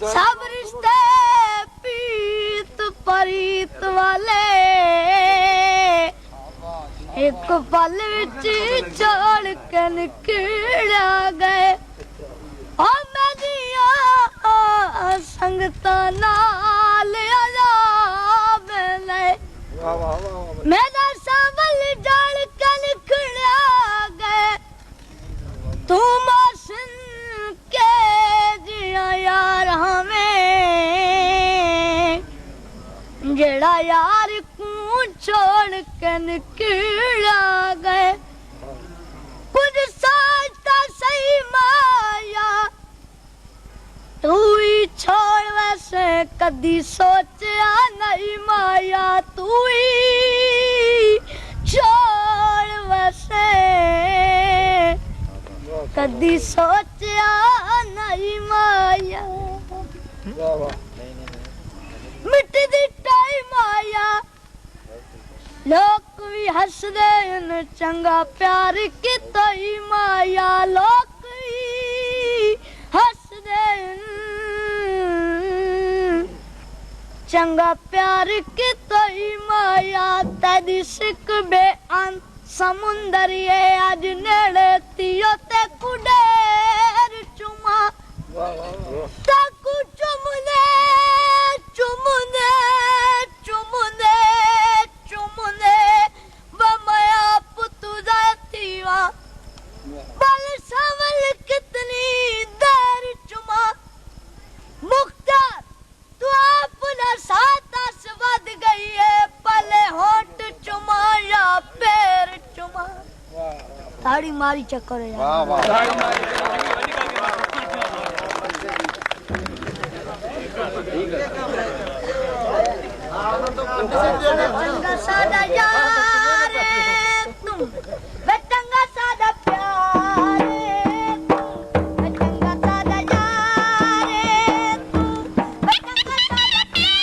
सब रिश्ते पीत परीत वाले एक पल विच छोड़ के निकल गए ओ मेरिया संगतां नाल अजाब ले मेरा सावल डाल के निकल गए तू मौसम के जिया यार हमें जेड़ा यार को छोड़ के निकल गए कुछ साजता सही माया तू ही छोड़ वैसे कदी सोचा नहीं माया तू ही छोड़ वैसे कदी सोचा नहीं माया मिट्टी दी टाइम आया लोग भी हस दे चंगा प्यार किता ही माया लोग भी हस दे चंगा प्यार किता ही माया तेरी सिक बेअंत समुंदर ये आज नेड़े तियो ते कुडेर चुमा ताकू चुमने चुमने चुमने चुमने बमया पुतु जातीवा बल सावल कितनी देर चुमा मुख्तार तू अपना साथ आसवद गई है पले होठ चुमा या पैर चुमा ताड़ी मारी चक्कर है वाह वाह ताड़ी मारी चंगा सादा यार तुम चंगा सादा प्यार चंगा सादा यार तुम चंगा सादा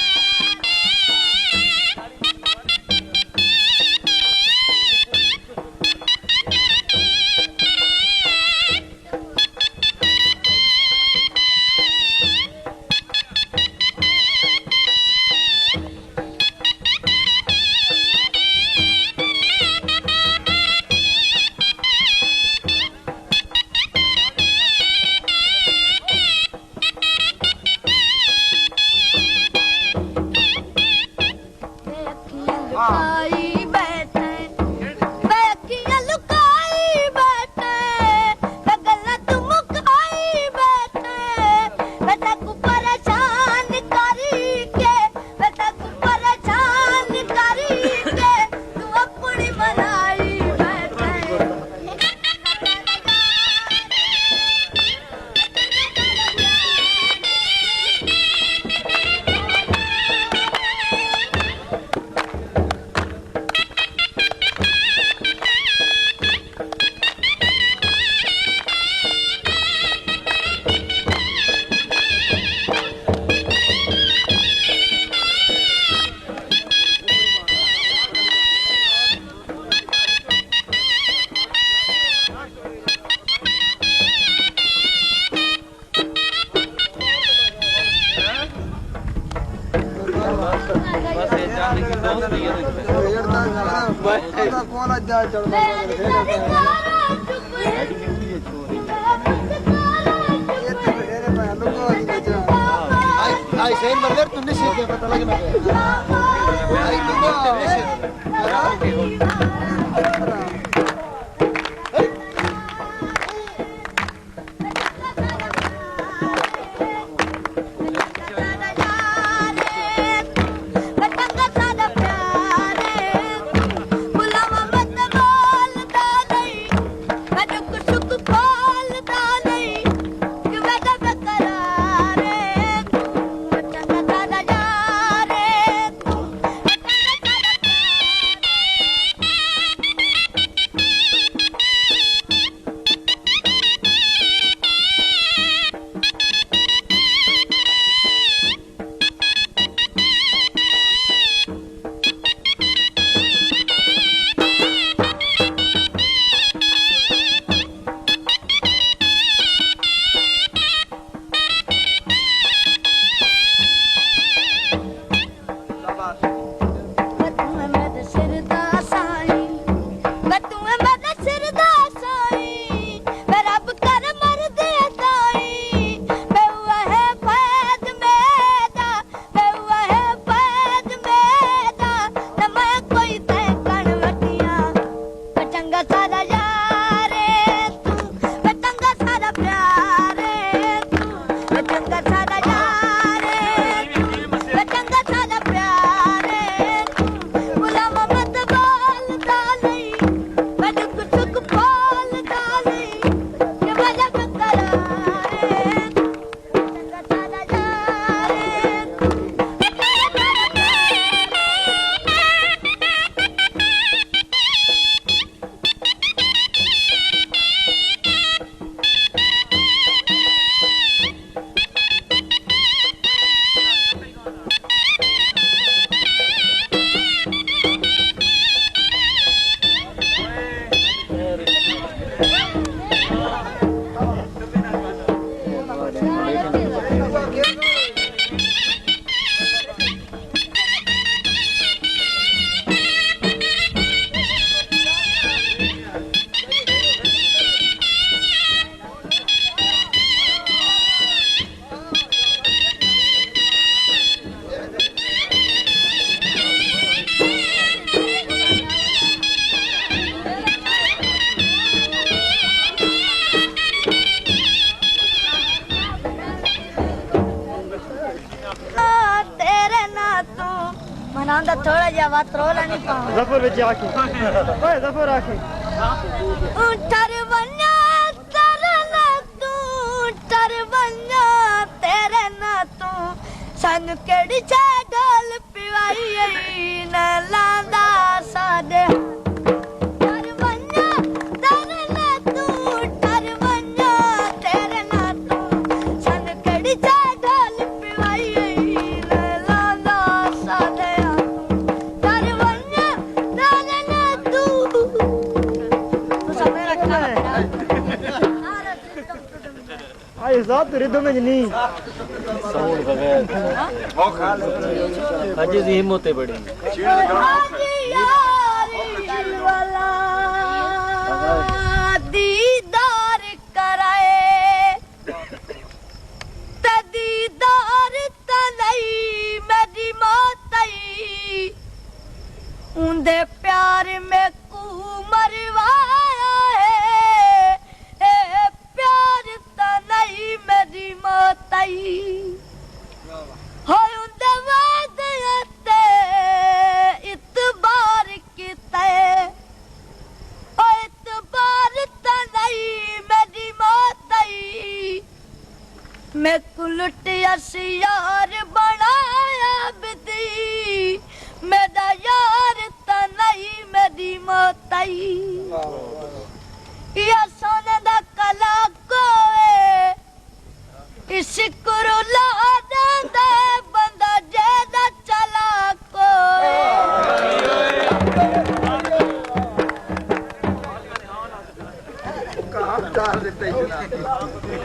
आई सही मर्दर तुमने सीखे पता लगे ना आई तुमने तू है मेरे सिर दा साई तू है मेरे सिर दा साई मैं रब कर मर दे ताई मैं हुआ है फैद मेरा मैं हुआ है फैद मेरा न मैं कोई तय कण वटिया मैं चंगा सारा यारे तू मैं चंगा सारा प्यारे तू मैं चंगा सारा यारे तू मैं चंगा सारा प्यारे तू गुलाम मत बाल डाली मैं दुख सुख पाल डाली ये वजह करारे तू चंगा सारा यारे तू तेरे ना तू मनांदा थोड़ा जा बात रोला नहीं पाऊं जफर ਵਿੱਚ ਆ ਕੇ ਓਏ ਜ਼ਫਰ ਆ ਕੇ टरवन्या तेरे ना तेरे ना तू सन केड़ी छे ढोल पिवाई न लांदा साडे टरवन्या तेरे ना तू सन केड़ी छे ढोल पिवाई न लांदा साडे टरवन्या तेरे ना तू समय रखना ay zat riddum में नहीं साउंड बगैर अजी दी हिम्मत बड़ी दीदार कराए दीदार तलई मेरी मोतई उन्दे प्यार में कू मरवाया है प्यार तलई मेरी मोतई होय उन्दे वादे इतबार कीते ओ इतबार तलई मेरी मोतई मैं कुलट यार बनाया बिदी मेरा यार तलई मेरी मोतई या सोने दा कला कोए इस कुरुला दे बंदा जेदा चला कोए काम डाल देते हैं